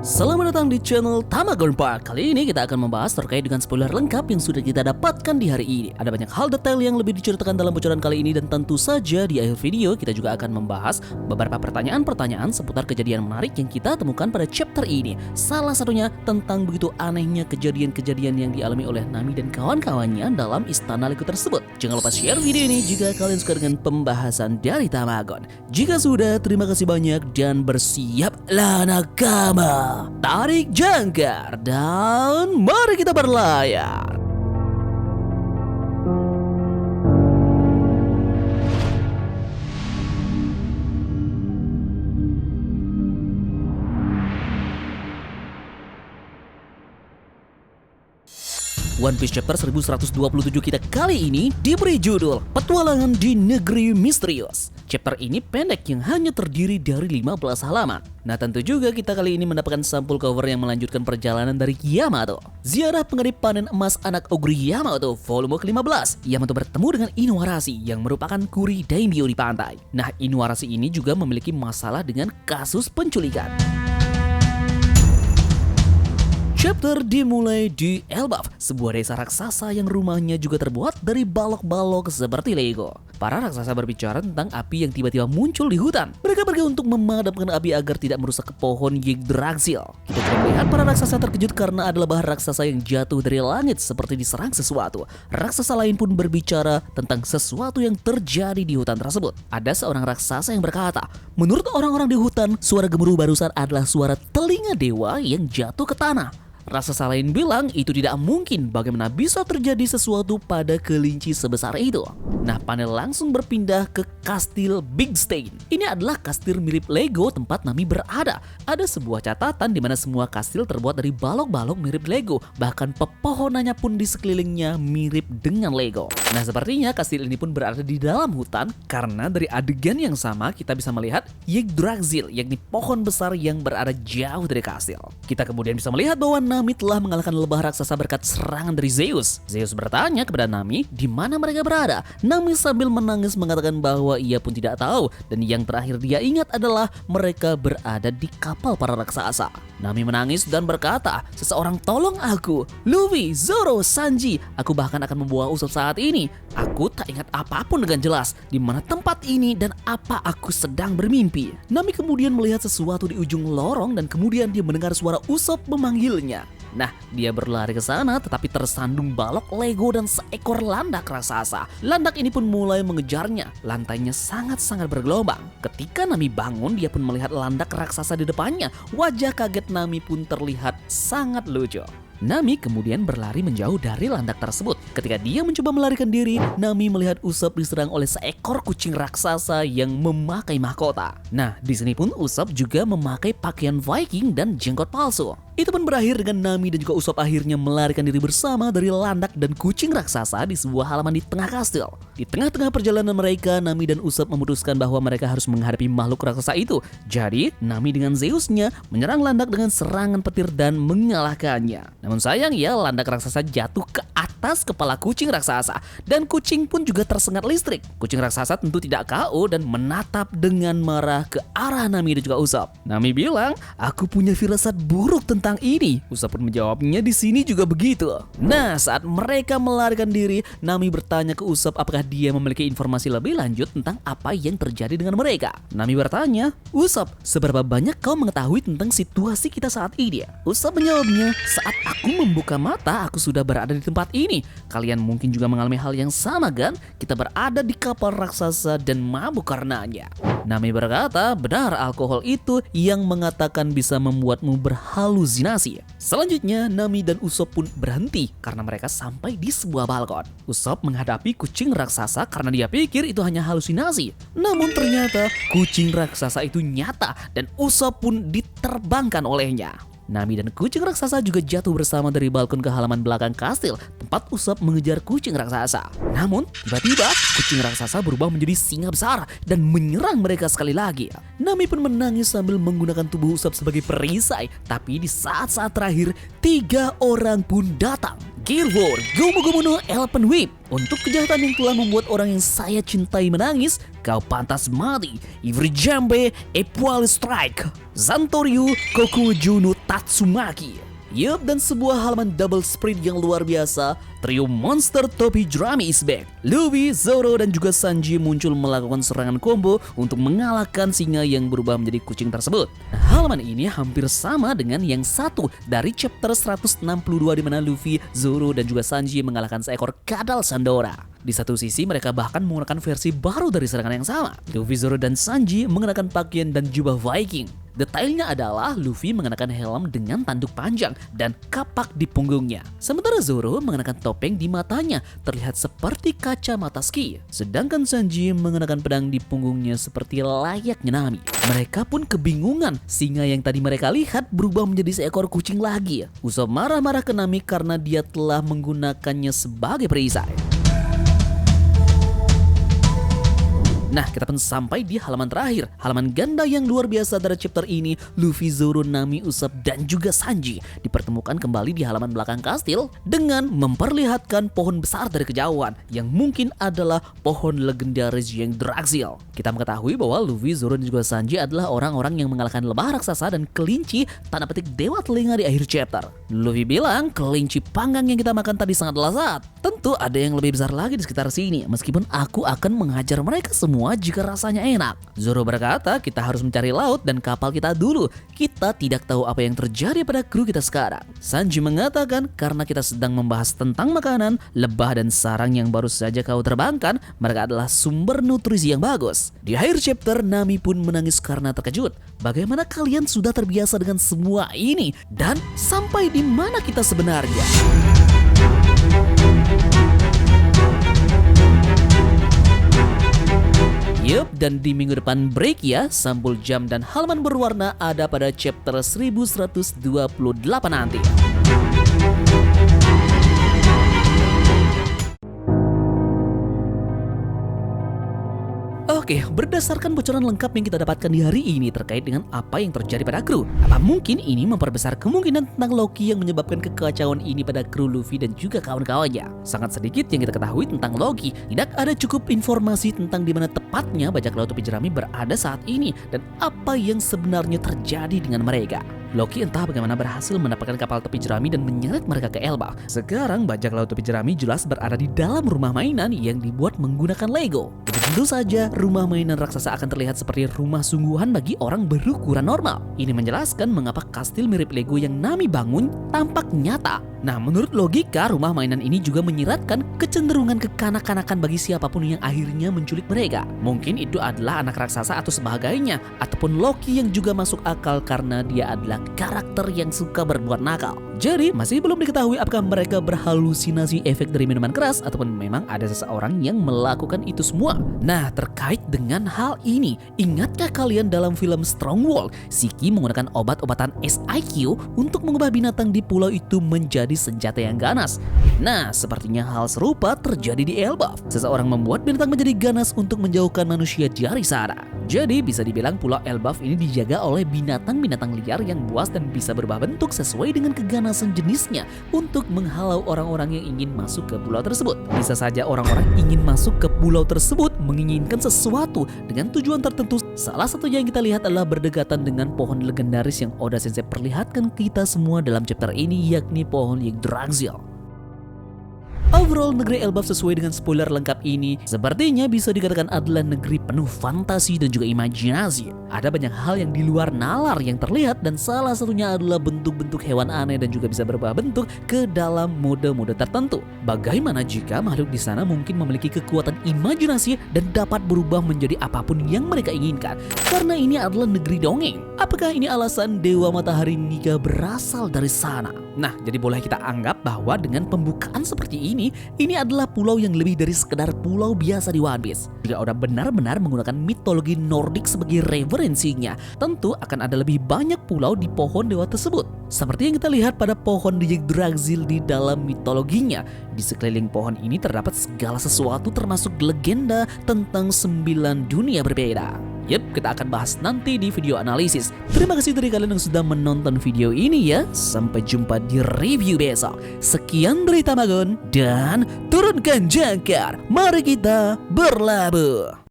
Selamat datang di channel Tamagon Park. Kali ini kita akan membahas terkait dengan spoiler lengkap yang sudah kita dapatkan di hari ini. Ada banyak hal detail yang lebih diceritakan dalam bocoran kali ini, dan tentu saja di akhir video kita juga akan membahas beberapa pertanyaan-pertanyaan seputar kejadian menarik yang kita temukan pada chapter ini. Salah satunya tentang begitu anehnya kejadian-kejadian yang dialami oleh Nami dan kawan-kawannya dalam istana Lego tersebut. Jangan lupa share video ini jika kalian suka dengan pembahasan dari Tamagon. Jika sudah, terima kasih banyak dan bersiaplah nakama. Tarik jangkar dan mari kita berlayar. One Piece Chapter 1127 kita kali ini diberi judul Petualangan di Negeri Misterius. Chapter ini pendek yang hanya terdiri dari 15 halaman. Nah, tentu juga kita kali ini mendapatkan sampul cover yang melanjutkan perjalanan dari Yamato. Ziarah pengadip panen emas anak Ogre Yamato volume ke-15. Yamato bertemu dengan Inuarashi yang merupakan kuri daimyo di pantai. Nah, Inuarashi ini juga memiliki masalah dengan kasus penculikan. Chapter dimulai di Elbaf, sebuah desa raksasa yang rumahnya juga terbuat dari balok-balok seperti Lego. Para raksasa berbicara tentang api yang tiba-tiba muncul di hutan. Mereka pergi untuk memadamkan api agar tidak merusak pohon Yggdrasil. Kita juga melihat para raksasa terkejut karena ada lebah raksasa yang jatuh dari langit seperti diserang sesuatu. Raksasa lain pun berbicara tentang sesuatu yang terjadi di hutan tersebut. Ada seorang raksasa yang berkata, menurut orang-orang di hutan, suara gemuruh barusan adalah suara telinga dewa yang jatuh ke tanah. Raksasa lain bilang itu tidak mungkin, bagaimana bisa terjadi sesuatu pada kelinci sebesar itu. Nah, panel langsung berpindah ke kastil Big Stein. Ini adalah kastil mirip Lego tempat Nami berada. Ada sebuah catatan di mana semua kastil terbuat dari balok-balok mirip Lego. Bahkan pepohonannya pun di sekelilingnya mirip dengan Lego. Nah, sepertinya kastil ini pun berada di dalam hutan karena dari adegan yang sama kita bisa melihat Yggdrasil, yakni pohon besar yang berada jauh dari kastil. Kita kemudian bisa melihat bahwa Nami telah mengalahkan lebah raksasa berkat serangan dari Zeus. Zeus bertanya kepada Nami di mana mereka berada. Nami sambil menangis mengatakan bahwa ia pun tidak tahu, dan yang terakhir dia ingat adalah mereka berada di kapal para raksasa. Nami menangis dan berkata, seseorang tolong aku, Luffy, Zoro, Sanji. Aku bahkan akan membawa Usopp saat ini. Aku tak ingat apapun dengan jelas di mana tempat ini dan apa aku sedang bermimpi. Nami kemudian melihat sesuatu di ujung lorong dan kemudian dia mendengar suara Usopp memanggilnya. Nah, dia berlari ke sana tetapi tersandung balok Lego dan seekor landak raksasa. Landak ini pun mulai mengejarnya. Lantainya sangat-sangat bergelombang. Ketika Nami bangun, dia pun melihat landak raksasa di depannya. Wajah kaget Nami pun terlihat sangat lucu. Nami kemudian berlari menjauh dari landak tersebut. Ketika dia mencoba melarikan diri, Nami melihat Usopp diserang oleh seekor kucing raksasa yang memakai mahkota. Nah, di sini pun Usopp juga memakai pakaian Viking dan jenggot palsu. Itu pun berakhir dengan Nami dan juga Usopp akhirnya melarikan diri bersama dari landak dan kucing raksasa di sebuah halaman di tengah kastil. Di tengah-tengah perjalanan mereka, Nami dan Usopp memutuskan bahwa mereka harus menghadapi makhluk raksasa itu. Jadi, Nami dengan Zeusnya menyerang landak dengan serangan petir dan mengalahkannya. Namun sayang ya, landak raksasa jatuh ke atas kepala kucing raksasa dan kucing pun juga tersengat listrik. Kucing raksasa tentu tidak KO dan menatap dengan marah ke arah Nami dan juga Usopp. Nami bilang, aku punya firasat buruk tentang ini. Usopp pun menjawabnya di sini juga begitu. Nah, saat mereka melarikan diri, Nami bertanya ke Usopp apakah dia memiliki informasi lebih lanjut tentang apa yang terjadi dengan mereka. Nami bertanya, Usopp, seberapa banyak kau mengetahui tentang situasi kita saat ini? Usopp menjawabnya, saat aku membuka mata, aku sudah berada di tempat ini. Kalian mungkin juga mengalami hal yang sama kan? Kita berada di kapal raksasa dan mabuk karenanya. Nami berkata, benar, alkohol itu yang mengatakan bisa membuatmu berhalusinasi. Selanjutnya, Nami dan Usopp pun berhenti karena mereka sampai di sebuah balkon. Usopp menghadapi kucing raksasa karena dia pikir itu hanya halusinasi. Namun ternyata kucing raksasa itu nyata dan Usopp pun diterbangkan olehnya. Nami dan kucing raksasa juga jatuh bersama dari balkon ke halaman belakang kastil tempat Usopp mengejar kucing raksasa. Namun, tiba-tiba kucing raksasa berubah menjadi singa besar dan menyerang mereka sekali lagi. Nami pun menangis sambil menggunakan tubuh Usopp sebagai perisai. Tapi di saat-saat terakhir, 3 orang pun datang. Gear 4 Gomu-Gomu no Elephant Whip. Untuk kejahatan yang telah membuat orang yang saya cintai menangis, kau pantas mati. Ivry Jambe Equal Strike Zantoryu Kokuju no Tatsumaki. Yup, dan sebuah halaman double sprint yang luar biasa, trio monster topi jerami is back. Luffy, Zoro, dan juga Sanji muncul melakukan serangan combo untuk mengalahkan singa yang berubah menjadi kucing tersebut. Halaman ini hampir sama dengan yang satu dari chapter 162 di mana Luffy, Zoro, dan juga Sanji mengalahkan seekor kadal Sandora. Di satu sisi mereka bahkan menggunakan versi baru dari serangan yang sama. Luffy, Zoro, dan Sanji mengenakan pakaian dan jubah Viking. Detailnya adalah Luffy mengenakan helm dengan tanduk panjang dan kapak di punggungnya. Sementara Zoro mengenakan topeng di matanya terlihat seperti kacamata ski. Sedangkan Sanji mengenakan pedang di punggungnya seperti layaknya Nami. Mereka pun kebingungan, singa yang tadi mereka lihat berubah menjadi seekor kucing lagi. Usopp marah-marah ke Nami karena dia telah menggunakannya sebagai perisai. Nah, kita pun sampai di halaman terakhir, halaman ganda yang luar biasa dari chapter ini. Luffy, Zoro, Nami, Usopp, dan juga Sanji dipertemukan kembali di halaman belakang kastil dengan memperlihatkan pohon besar dari kejauhan yang mungkin adalah pohon legendaris Yggdrasil. Kita mengetahui bahwa Luffy, Zoro, dan juga Sanji adalah orang-orang yang mengalahkan lebah raksasa dan kelinci tanda petik dewa telinga di akhir chapter. Luffy bilang kelinci panggang yang kita makan tadi sangat lezat. Tentu ada yang lebih besar lagi di sekitar sini, meskipun aku akan menghajar mereka semua jika rasanya enak. Zoro berkata kita harus mencari laut dan kapal kita dulu. Kita tidak tahu apa yang terjadi pada kru kita sekarang. Sanji mengatakan karena kita sedang membahas tentang makanan, lebah dan sarang yang baru saja kau terbangkan, mereka adalah sumber nutrisi yang bagus. Di akhir chapter, Nami pun menangis karena terkejut. Bagaimana kalian sudah terbiasa dengan semua ini? Dan sampai di mana kita sebenarnya? Yup, dan di minggu depan break ya, sampul jam dan halaman berwarna ada pada chapter 1128 nanti. Oke, berdasarkan bocoran lengkap yang kita dapatkan di hari ini terkait dengan apa yang terjadi pada kru, apa mungkin ini memperbesar kemungkinan tentang Loki yang menyebabkan kekacauan ini pada kru Luffy dan juga kawan-kawannya? Sangat sedikit yang kita ketahui tentang Loki. Tidak ada cukup informasi tentang di mana tepatnya bajak laut topi jerami berada saat ini dan apa yang sebenarnya terjadi dengan mereka. Loki entah bagaimana berhasil mendapatkan kapal topi jerami dan menyeret mereka ke Elbaf. Sekarang bajak laut topi jerami jelas berada di dalam rumah mainan yang dibuat menggunakan Lego. Tentu saja rumah mainan raksasa akan terlihat seperti rumah sungguhan bagi orang berukuran normal. Ini menjelaskan mengapa kastil mirip Lego yang Nami bangun tampak nyata. Nah, menurut logika, rumah mainan ini juga menyiratkan kecenderungan kekanak-kanakan bagi siapapun yang akhirnya menculik mereka. Mungkin itu adalah anak raksasa atau sebagainya, ataupun Loki yang juga masuk akal karena dia adalah karakter yang suka berbuat nakal. Jadi, masih belum diketahui apakah mereka berhalusinasi efek dari minuman keras ataupun memang ada seseorang yang melakukan itu semua. Nah, terkait dengan hal ini, ingatkah kalian dalam film Strong World, Shiki menggunakan obat-obatan SIQ untuk mengubah binatang di pulau itu menjadi senjata yang ganas? Nah, sepertinya hal serupa terjadi di Elbaf. Seseorang membuat binatang menjadi ganas untuk menjauhkan manusia dari sana. Jadi, bisa dibilang pulau Elbaf ini dijaga oleh binatang-binatang liar yang buas dan bisa berubah bentuk sesuai dengan keganasan jenisnya untuk menghalau orang-orang yang ingin masuk ke pulau tersebut. Bisa saja orang-orang ingin masuk ke pulau tersebut menginginkan sesuatu dengan tujuan tertentu. Salah satunya yang kita lihat adalah berdekatan dengan pohon legendaris yang Oda Sensei perlihatkan kita semua dalam chapter ini, yakni pohon Yggdrasil. Overall, negeri Elbaf sesuai dengan spoiler lengkap ini sepertinya bisa dikatakan adalah negeri penuh fantasi dan juga imajinasi. Ada banyak hal yang di luar nalar yang terlihat dan salah satunya adalah bentuk-bentuk hewan aneh dan juga bisa berubah bentuk ke dalam mode-mode tertentu. Bagaimana jika makhluk di sana mungkin memiliki kekuatan imajinasi dan dapat berubah menjadi apapun yang mereka inginkan? Karena ini adalah negeri dongeng. Apakah ini alasan Dewa Matahari Nika berasal dari sana? Nah, jadi boleh kita anggap bahwa dengan pembukaan seperti ini adalah pulau yang lebih dari sekedar pulau biasa di One Piece. Jika Oda benar-benar menggunakan mitologi Nordik sebagai referensinya, tentu akan ada lebih banyak pulau di pohon dewa tersebut. Seperti yang kita lihat pada pohon di Yggdrasil di dalam mitologinya. Di sekeliling pohon ini terdapat segala sesuatu termasuk legenda tentang 9 dunia berbeda. Yep, kita akan bahas nanti di video analisis. Terima kasih dari kalian yang sudah menonton video ini ya. Sampai jumpa di review besok. Sekian dari Tamagon dan turunkan jangkar. Mari kita berlabuh.